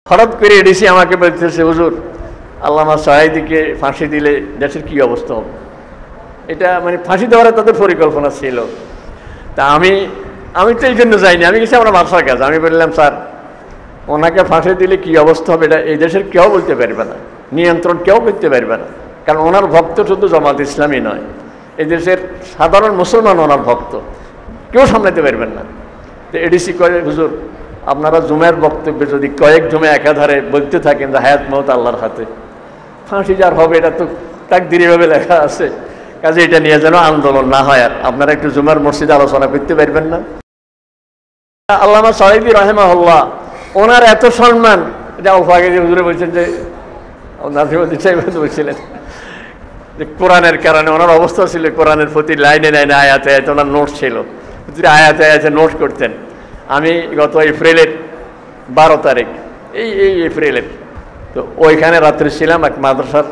হঠাৎ করে এডিসি আমাকে বলতেছে, হুজুর আল্লামা সাঈদীকে ফাঁসি দিলে দেশের কি অবস্থা হবে। এটা মানে ফাঁসি দেওয়ার তাদের পরিকল্পনা ছিল। তা আমি তো এই জন্য যাইনি, আমি গেছি আমার বাসার কাছে। আমি বললাম, স্যার ওনাকে ফাঁসি দিলে কি অবস্থা হবে এটা এই দেশের কেউ বলতে পারবে না, নিয়ন্ত্রণ কেউ করতে পারবে না। কারণ ওনার ভক্ত শুধু জামাত ইসলামী নয়, এই দেশের সাধারণ মুসলমান ওনার ভক্ত, কেউ সামলাতে পারবেন না। তো এডিসি করে, হুজুর আপনারা জুমের বক্তব্যে যদি কয়েক জমে একাধারে বলতে থাকেন যে হায়াত মওত আল্লাহর হাতে, ফাঁসি যার হবে এটা তো তাকদীরিভাবে লেখা আছে, কাজে এটা নিয়ে যেন আন্দোলন না হয়। আর আপনারা একটু জুমার মসজিদে আলোচনা করতে পারবেন না। আল্লামা সাঈদী রাহিমাহুল্লাহ ওনার এত সম্মান, এটা অল্প আগে যে হুজুরে বলছেন যে নাজিমুদ্দিন সাহেব বলছিলেন যে কোরআনের কারণে ওনার অবস্থা ছিল, কোরআনের প্রতি লাইনে লাইনে আয়াতে আয়াতে ওনার নোট ছিল, আয়াতে আয়াতে নোট করতেন। আমি গত এপ্রিলের 12 তারিখ এই এপ্রিলের তো ওইখানে রাত্রে ছিলাম, এক মাদ্রাসার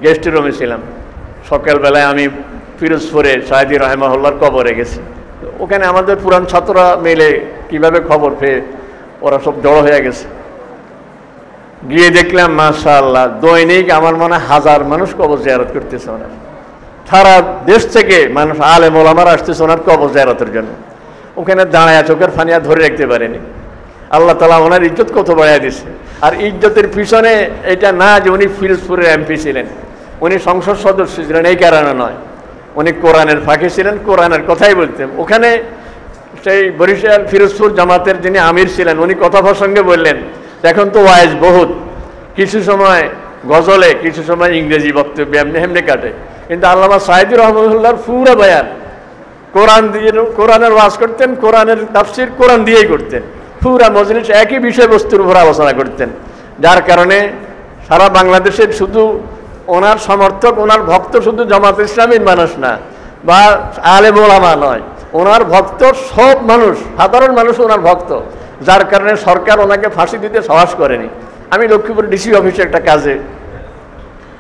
গেস্ট রুমে ছিলাম। সকালবেলায় আমি পিরোজপুরে সাঈদী রাহিমাহুল্লাহর কবরে গেছি। ওখানে আমাদের পুরান ছাত্ররা মিলে কিভাবে খবর পেয়ে ওরা সব জড়ো হয়ে গেছে। গিয়ে দেখলাম মাশাআল্লাহ দৈনিক আমার মনে হয় 1000 মানুষ কবর জিয়ারত করতেছে। ওনার সারা দেশ থেকে মানুষ আলেম ওলামারা আসতেছে ওনার কবর জিয়ারতের জন্য। ওখানে দাঁড়ায় চোখের ফানিয়া ধরে রাখতে পারেনি। আল্লাহ তাআলা ওনার ইজ্জত কত বাড়াইয়া দিছে। আর ইজ্জতের পিছনে এটা না যে উনি ফিরোজপুরের এমপি ছিলেন, উনি সংসদ সদস্য ছিলেন, এই কারণে নয়। উনি কোরআনের ফাঁকে ছিলেন, কোরআনের কথাই বলতেন। ওখানে সেই বরিশাল ফিরোজপুর জামাতের যিনি আমির ছিলেন উনি কথা প্রসঙ্গে বললেন, এখন তো ওয়াইজ বহুত, কিছু সময় গজলে, কিছু সময় ইংরেজি বক্তব্য এমনি এমনি কাটে, কিন্তু আল্লামা সাঈদী রাহিমাহুল্লাহর পুরো বয়ান কোরআন দিয়ে, কোরআনের ওয়াজ করতেন, কোরআনের তাফসীর কোরআন দিয়েই করতেন। পুরা মজলিস একই বিষয়বস্তুর উপর আলোচনা করতেন, যার কারণে সারা বাংলাদেশের শুধু ওনার সমর্থক, ওনার ভক্ত শুধু জামাত ইসলামীর মানুষ না বা আলেম ওলামা নয়, ওনার ভক্ত সব মানুষ, সাধারণ মানুষ ওনার ভক্ত, যার কারণে সরকার ওনাকে ফাঁসি দিতে সাহস করেনি। আমি লক্ষ্মীপুর ডিসি অফিসে একটা কাজে,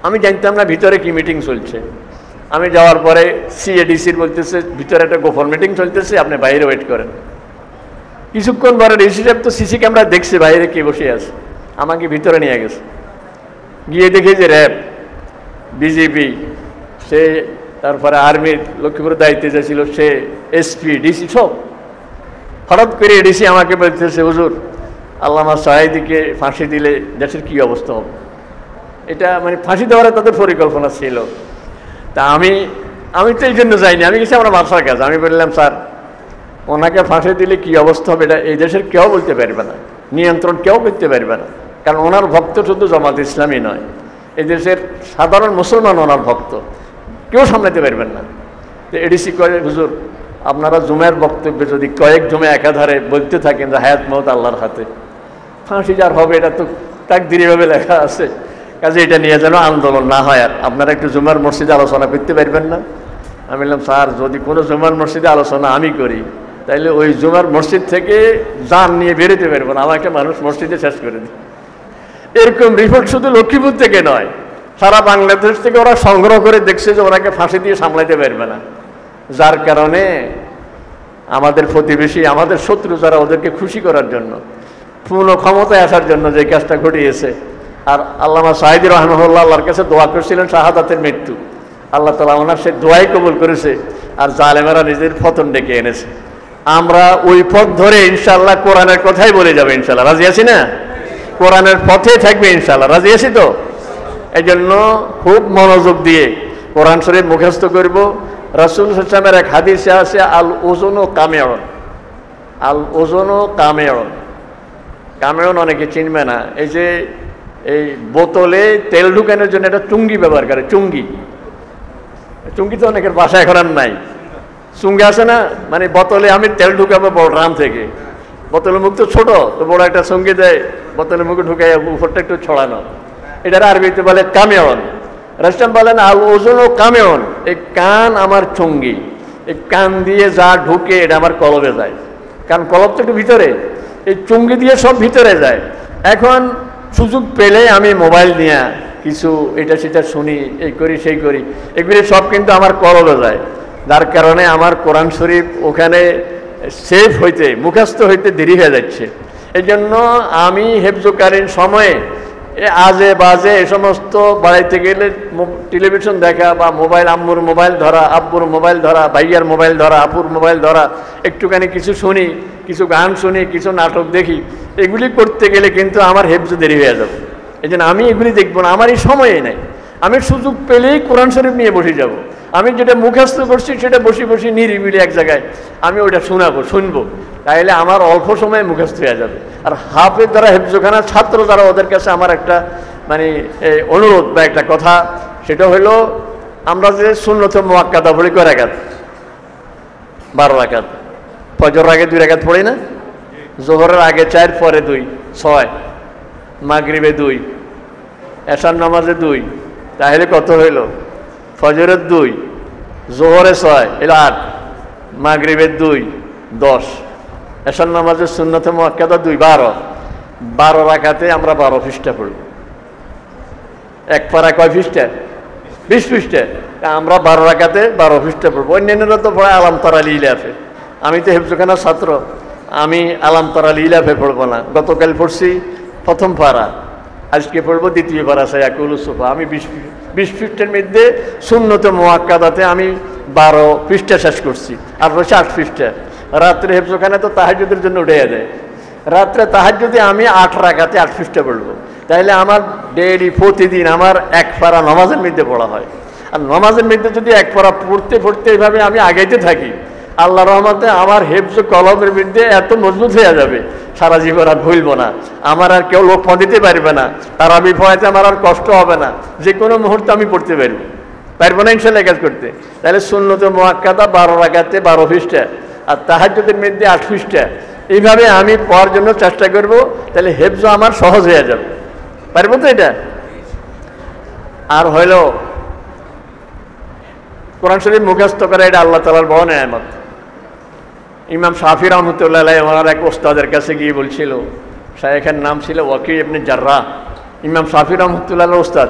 আমি জানতাম না ভিতরে কি মিটিং চলছে। আমি যাওয়ার পরে সিএডিসির বলতেছে ভিতরে একটা গোপন মিটিং চলতেছে, আপনি বাইরে ওয়েট করেন। কিছুক্ষণ পরে ডিসি সাহেব তো সিসি ক্যামেরা দেখছে বাইরে কে বসে আছে, আমাকে ভিতরে নিয়ে গেছে। গিয়ে দেখি যে র্যাব, বিজেপি, সে তারপরে আর্মির লক্ষ্মীপুরের দায়িত্বে যে ছিল সে, এসপি, ডিসি সব। হঠাৎ করে ডিসি আমাকে বলতেছে, হুজুর আল্লামা সাঈদীকে ফাঁসি দিলে দেশের কি অবস্থা হবে। এটা মানে ফাঁসি দেওয়ার তাদের পরিকল্পনা ছিল। তা আমি তো এই জন্য যাইনি, আমি গেছি আমার বাসার কাছে। আমি বললাম, স্যার ওনাকে ফাঁসি দিলে কি অবস্থা হবে এটা এই দেশের কেউ বলতে পারবে না, নিয়ন্ত্রণ কেউ করতে পারবে না। কারণ ওনার ভক্ত শুধু জামাত ইসলামী নয়, এই দেশের সাধারণ মুসলমান ওনার ভক্ত, কেউ সামলাতে পারবেন না। তো এডিসি করে, হুজুর আপনারা জুমের বক্তব্যে যদি কয়েক জমে একাধারে বলতে থাকেন যে হায়াত মওত আল্লাহর হাতে, ফাঁসি যার হবে এটা তো তাকদীরিভাবে লেখা আছে, কাজে এটা নিয়ে যেন আন্দোলন না হয়। আর আপনারা একটু জুমার মসজিদে আলোচনা করতে পারবেন না। আমি বললাম, স্যার যদি কোনো জুমার মসজিদে আলোচনা আমি করি তাইলে ওই জুমার মসজিদ থেকে জান নিয়ে বেরোতে পারবো না, আমাকে মানুষ মসজিদে শেষ করে দিই। এরকম রিপোর্ট শুধু লক্ষ্মীপুর থেকে নয়, সারা বাংলাদেশ থেকে ওরা সংগ্রহ করে দেখছে যে ওনাকে ফাঁসি দিয়ে সামলাইতে পারবে না, যার কারণে আমাদের প্রতিবেশী, আমাদের শত্রু যারা, ওদেরকে খুশি করার জন্য, পূর্ণ ক্ষমতায় আসার জন্য যে কাজটা ঘটিয়েছে। আর আল্লামা সাঈদী রাহিমাহুল্লাহ আল্লাহর কাছে দোয়া করেছিলেন শাহাদাতের মৃত্যু, আল্লাহ তাআলা ওনার সে দোয়াই কবুল করেছে, আর জালেমেরা নিজের পতন ডেকে এনেছে। আমরা ওই পথ ধরে ইনশাআল্লাহ কোরআনের কথাই বলে যাবে ইনশাআল্লাহ। রাজি আছি না? কোরআনের পথে থাকবে ইনশাআল্লাহ। রাজি আছি তো? এই জন্য খুব মনোযোগ দিয়ে কোরআন শরীফ মুখস্থ করব। রাসূল সাল্লাল্লাহু আলাইহি ওয়াসাল্লামের এক হাদিসে আছে, আল ওজনু কামেউন, আল ওজনু কামেউন। কামেউন অনেকে চিনবে না, এই যে এই বোতলে তেল ঢুকানোর জন্য একটা চুঙ্গি ব্যবহার করে, চুঙ্গি। চুঙ্গি তো অনেকের বাসায় এখন আর নাই, চুঙ্গি আছে না, মানে বোতলে আমি তেল ঢুকাবো বড় ড্রাম থেকে, বোতলের মুখ তো ছোট, তো বড় একটা চুঙ্গি দেয়, বোতলের মুখে ঢুকাই উপরটা একটু ছড়ানো, এটার আরবিতে বলে কামেউন। রাসূল বলেন আল ওজনু কামেউন, এই কান আমার চুঙ্গি, এই কান দিয়ে যা ঢুকে এটা আমার কলবে যায়, কারণ কলব তো একটু ভিতরে, এই চুঙ্গি দিয়ে সব ভিতরে যায়। এখন সুযোগ পেলে আমি মোবাইল নিয়ে কিছু এটা সেটা শুনি, এই করি সেই করি, এগুলি সব কিন্তু আমার কলবে যায়, যার কারণে আমার কোরআন শরীফ ওখানে সেফ হইতে, মুখস্থ হইতে দেরি হয়ে যাচ্ছে। এই জন্য আমি হেফজুকারীর সময়ে আজে বাজে এ সমস্ত বাড়াইতে গেলে টেলিভিশন দেখা বা মোবাইল, আম্মুর মোবাইল ধরা, আব্বুর মোবাইল ধরা, ভাইয়ার মোবাইল ধরা, আপুর মোবাইল ধরা, একটুখানি কিছু শুনি, কিছু গান শুনি, কিছু নাটক দেখি, এগুলি করতে গেলে কিন্তু আমার হেফজ দেরি হয়ে যাবে। এই জন্য আমি এগুলি দেখবো না, আমার এই সময়ই নেই। আমি সুযোগ পেলেই কোরআন শরীফ নিয়ে বসে যাব। আমি যেটা মুখস্থ করছি সেটা বসে বসে নিরিবিলি এক জায়গায় আমি ওইটা শুনবো, তাইলে আমার অল্প সময়ে মুখস্থ হয়ে যাবে। আর হাফেজ যারা হেফজখানার ছাত্র যারা, ওদের কাছে আমার একটা মানে অনুরোধ বা একটা কথা, সেটা হলো আমরা যে সুন্নত মুআক্কাদা পড়ি কয় রাকাত? 12 রাকাত। ফজরের আগে 2 রাকাত পড়ি না? জোহরের আগে 4, পরে 2, 6, মাগরিবে 2, এশার নামাজে 2, তাহলে কত হইল? ফজরের 2, জোহরে 6, এলো 8, মাগরিবের 2, 10, এশার নামাজের সুন্নতে মুআক্কাদা 2, 12 রাকাতে আমরা 12 পৃষ্ঠা পড়ব। এক পারা কয় পৃষ্ঠা? 20 পৃষ্ঠা। আমরা 12 রাকাতে 12 পৃষ্ঠা পড়বো। অন্যান্যরা তো পড়ে আলাম তারা লিলাফে। আমি তো হেফজখানার ছাত্র, আমি আলাম তারা লিলাফে পড়বো না। গতকাল পড়ছি প্রথম পারা, আজকে পড়বো দ্বিতীয় পারা সায়াকুল সুফা। আমি 20 পৃষ্ঠার মধ্যে সুন্নতে মুআক্কাদাতে আমি 12 পৃষ্ঠা শেষ করছি, আর রয়েছে 8 পৃষ্ঠা। রাত্রে হেফজখানা তো তাহাজ্জুদের জন্য উঠে যায়, রাত্রে তাহাজ্জুদে আমি 8 রাকাতে 8 পৃষ্ঠা পড়বো। তাইলে আমার ডেইলি প্রতিদিন আমার 1 পারা নামাজের মধ্যে পড়া হয়। আর নামাজের মধ্যে যদি 1 পারা পড়তে পড়তে এইভাবে আমি আগাইতে থাকি, আল্লাহ রহমতে আমার হেফজ কলমের মধ্যে এত মজবুত হয়ে যাবে, সারা জীবন আর ভুলবো না। আমার আর কেউ লোক দিতে পারবে না, তারাবি পড়াইতে আমার আর কষ্ট হবে না, যে কোনো মুহূর্তে আমি পড়তে পারবো না ইনশাল্লাহ কাজ করতে। তাহলে সুন্নতে মুআক্কাদা 12 রাকাতে 12 পৃষ্ঠা, আর তাহাজ্জুদের মধ্যে 8 পৃষ্ঠা, এইভাবে আমি পড়ার জন্য চেষ্টা করব। তাহলে হেফজ আমার সহজ হয়ে যাবে, পারবো তো এটা? আর হইল কোরআন শরীফ মুখস্থ করা, এটা আল্লাহ তাআলার বড় নেয়ামত। ইমাম শাফি রহমতুল্লাহ আলাইহি ওনার এক ওস্তাদের কাছে গিয়ে বলছিল, শায়েখের নাম ছিল ওয়াকি ইবনে জাররাহ, ইমাম শাফি রহমতুল্লাহ ওস্তাদ,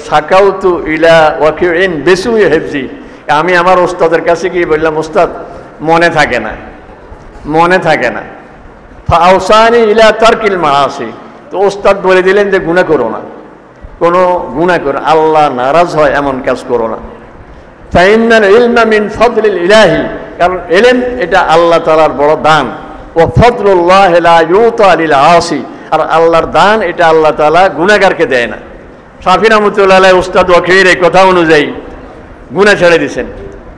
সাকাউতু ইলা ওয়াকিইন বিসুই হিফজি। আমি আমার ওস্তাদের কাছে গিয়ে বললাম, ওস্তাদ মনে থাকে না। ফাউসানি ইলা তারকিল মাআসি। তো ওস্তাদ বলে দিলেন যে গুনাহ করো না, কোনো গুনাহ করো, আল্লাহ নারাজ হয় এমন কাজ করো না। ফাইন্নাল ইলমা মিন ফাদলিল ইলাহি, কারণ ইলম এটা আল্লাহ তাআলার বড় দান। ও ফাদলুল্লাহ লা ইউতা লিল আসি, আর আল্লাহর দান এটা আল্লাহ তাআলা গুনাহগারকে দেয় না। শাফি রহমাতুল্লাহ আলাইহি উস্তাদ ওয়াকির এই কথা অনুযায়ী গুনাহ ছেড়ে দিয়েছেন।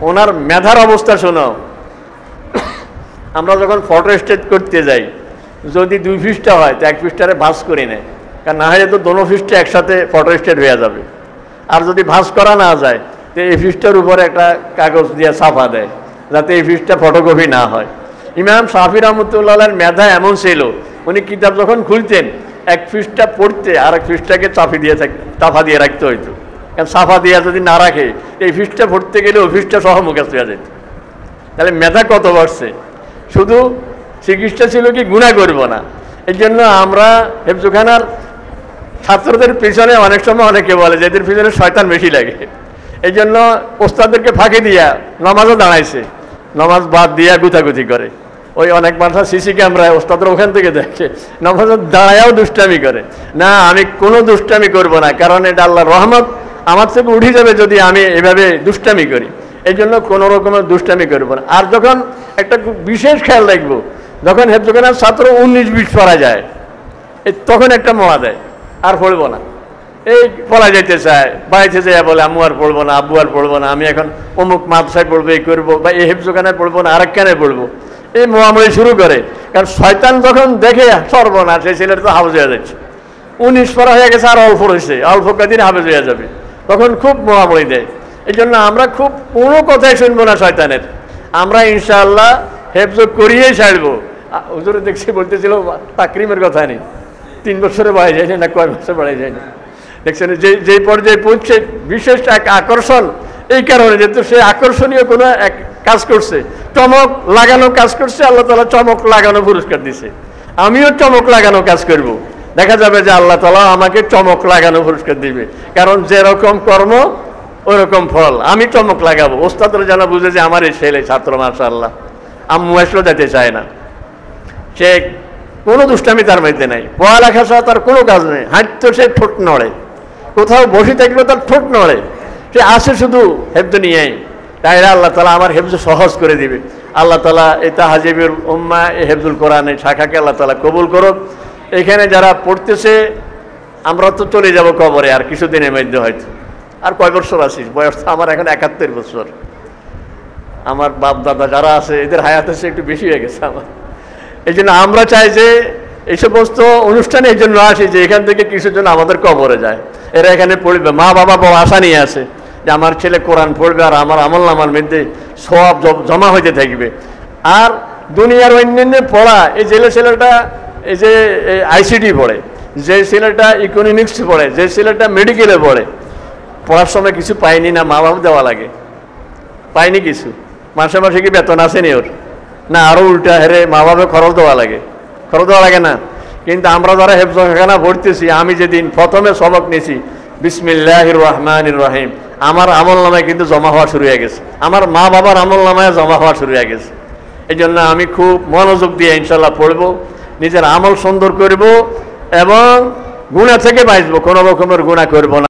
ওনার মেধার অবস্থা শোনো, আমরা যখন ফটো স্টেট করতে যাই, যদি 2 পৃষ্ঠা হয় তো 1 পৃষ্ঠারে ভাঁজ করে নেয়, কারণ না হলে তো দোনো পৃষ্ঠা একসাথে ফটো স্টেট হয়ে যাবে। আর যদি ভাঁজ করা না যায় তো এই পৃষ্ঠার উপরে একটা কাগজ দিয়ে ছাপা দেয়, যাতে এই পৃষ্ঠা ফটোকপি না হয়। ইমাম শাফি রহমতুল্লাহর মেধা এমন ছিল, উনি কিতাব যখন খুলতেন 1 পৃষ্ঠা পড়তে আর 1 পৃষ্ঠাকে চাপা দিয়ে রাখতে হইতো, কারণ ছাপা দিয়ে যদি না রাখে এই পৃষ্ঠা পড়তে গেলে ওই পৃষ্ঠা সহ মুখস্থ হয়ে যেত। তাহলে মেধা কত বাড়ছে! শুধু চিকিৎসা ছিল কি গুনাহ করব না। এই জন্য আমরা হেফজখানার ছাত্রদের পিছনে অনেক সময় অনেকে বলে যে এদের পিছনে শয়তান বেশি লাগে। এই জন্য ওস্তাদদেরকে ফাঁকি দিয়া নামাজও দাঁড়াইছে, নামাজ বাদ দিয়া গুতাগুতি করে। ওই অনেক মানুষ সিসি ক্যামেরায় ওস্তাদরা ওখান থেকে দেখে নামাজও দাঁড়ায়াও দুষ্টামি করে। না, আমি কোনো দুষ্টামি করব না, কারণ এটা আল্লাহর রহমত আমার থেকে উঠে যাবে যদি আমি এভাবে দুষ্টামি করি। এই জন্য কোনো রকমের দুষ্টামি করব না। আর যখন একটা বিশেষ খেয়াল রাখবো, যখন হেফজখানার ছাত্র 19-20 পড়া যায়, তখন একটা মহা দেয়, আর পড়বো না। এই পড়া যেতে চায়, বাড়িতে যায় বলে আম্মু আর পড়বো না, আব্বু আর পড়বো না, আমি এখন অমুক মাদ্রাসায় পড়বো, এই করবো, বা এই হেফজখানায় পড়বো না, আরেকখানে পড়বো, এই মোয়ামলি শুরু করে। কারণ শয়তান যখন দেখে সর্বনা, সেই ছেলেটা তো হাফেজ হয়ে যাচ্ছে, 19 পড়া হয়ে গেছে, আর অল্প রয়েছে, অল্প কদিন হাফেজ হয়ে যাবে, তখন খুব মোয়ামলি দেয়। এই জন্য আমরা খুব কোনো কথাই শুনবো না শয়তানের, আমরা ইনশাআল্লাহ হেফজ করিয়েই ছাড়বো। হুজুরে দেখছি বলতেছিল তাকরিমের কথা নেই, 3 বছরে বাড়াই যায় না, কয় বছর বাড়াই যায় না, দেখছেন যে পর্যায়ে পৌঁছে বিশেষ এক আকর্ষণ, এই কারণে যেহেতু সে আকর্ষণীয় কোনো এক কাজ করছে, চমক লাগানো কাজ করছে, আল্লাহ তাআলা চমক লাগানো পুরস্কার দিছে। আমিও চমক লাগানো কাজ করব, দেখা যাবে যে আল্লাহ তাআলা আমাকে চমক লাগানো পুরস্কার দিবে, কারণ যেরকম কর্ম ওরকম ফল। আমি চমক লাগাবো, ওস্তাদরা যেন বুঝে যে আমার এই ছেলে ছাত্র মাশাআল্লাহ, আম্মু আসলেও যেতে চায় না, সে কোনো দুষ্টামি তার মধ্যে নাই, পড়ালেখা ছাড়া তার কোনো কাজ নেই, হাঁটতো সে ঠোঁট নড়ে, কোথাও বসে থাকলেও তার ঠোঁট নড়ে, সে আসে শুধু হেফজ নিয়েই। তাই আল্লাহ তালা আমার হেফজ সহজ করে দিবে। আল্লাহ তালা এই তাহাজিবুল উম্মাহ এই হেফজুল কোরআন এই শাখাকে আল্লাহ তালা কবুল করুক। এখানে যারা পড়তেছে, আমরা তো চলে যাব কবরে আর কিছুদিনের মধ্যে, হয়তো আর কয় বছর আছিস, বয়স তো আমার এখন 71 বছর। আমার বাপ দাদা যারা আছে এদের হায়াত আছে একটু বেশি হয়ে গেছে আমার। এই জন্য আমরা চাই যে এই সমস্ত অনুষ্ঠানে এই জন্য আসি যে এখান থেকে কিছুর জন্য আমাদের কবরে যায়, এরা এখানে পড়বে, মা বাবা বড় আশা নিয়ে আসে যে আমার ছেলে কোরআন পড়বে আর আমার আমল নামার মধ্যে সওয়াব জমা হইতে থাকবে। আর দুনিয়ার অন্যান্য পড়া, এই ছেলেটা এই যে আইসিটি পড়ে, যে ছেলেটা ইকোনমিক্স পড়ে, যে ছেলেটা মেডিকেলে পড়ে, পড়ার সময় কিছু পায়নি না, মা বাবা দেওয়া লাগে, পায়নি কিছু, মাসে মাসে কি বেতন আসেনি ওর, না আরও উল্টা হেরে মা বাবা খরচ দেওয়া লাগে না। কিন্তু আমরা যারা হেফজখানা পড়তেছি, আমি যেদিন প্রথমে সবক নিয়েছি বিসমিল্লাহির রহমানির রহিম, আমার আমল নামায় কিন্তু জমা হওয়া শুরু হয়ে গেছে, আমার মা বাবার আমল নামায় জমা হওয়া শুরু হয়ে গেছে। এই জন্য আমি খুব মনোযোগ দিয়ে ইনশাল্লাহ পড়বো, নিজের আমল সুন্দর করব এবং গুনাহ থেকে বাঁচবো, কোনো রকমের গুনাহ করবো না।